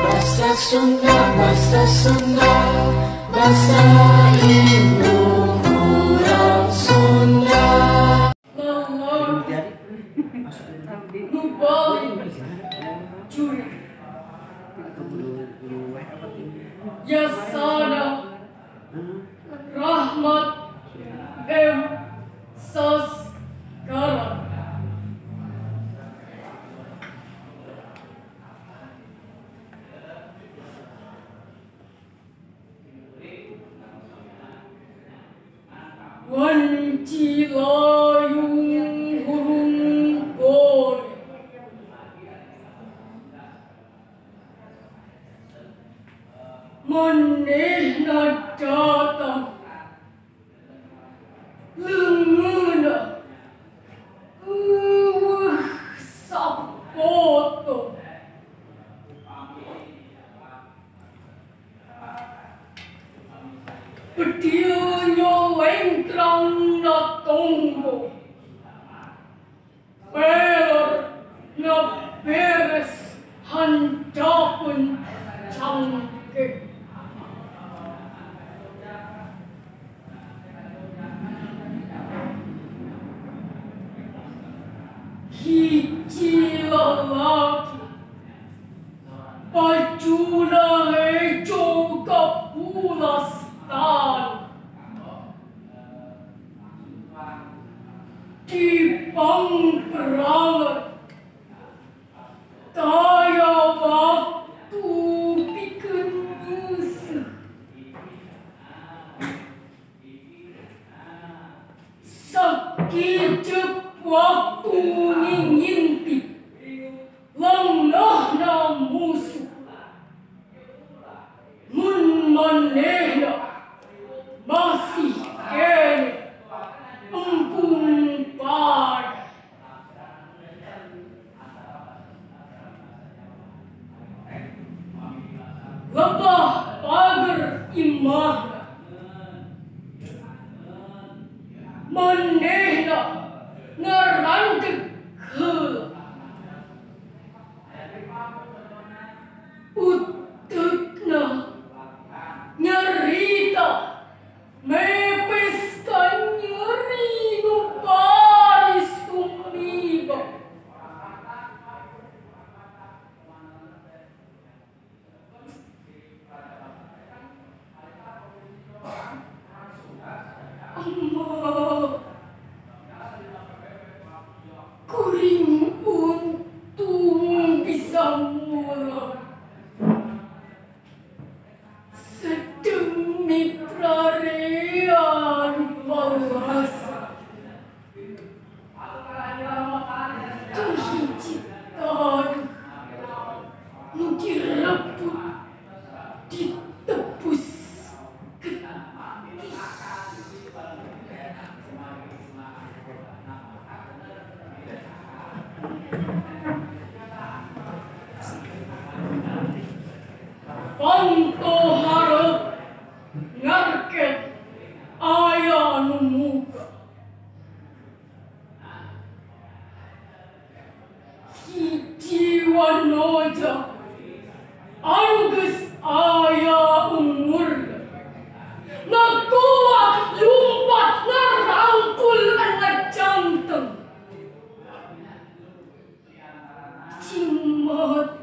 Bahasa Sunda, bahasa ibu orang Sunda. Lalaki, Balik, Jurit, Yasana, Rahmat, Sajak. Wanci layung hurung goni, manehna datang leungeuna sapoto. Petieunya lengkrang na tonggo, peler na beres handapeun cangke. Hiji lalaki, bajuna hejo kapulas tali, di pangperangan daya waktu pikeun nyeuseuk. Sakijep waktu ngintip lenggahna musuh, mun manehna masih kene empung parah. Lebah pager imahna, manehna ngarangkep heula, uteukna nyerita mepes ka nyeri nu baris tumiba. Amma kuring untung bisa mulang sedemi prarean balas. Kahiji taruh nu direbut ditebus getih. Panto harap ngarket aya nu muka, hiji wanoja anu geus aya umurna, ngakuat lumpat ngarangkul anak jantung, cimat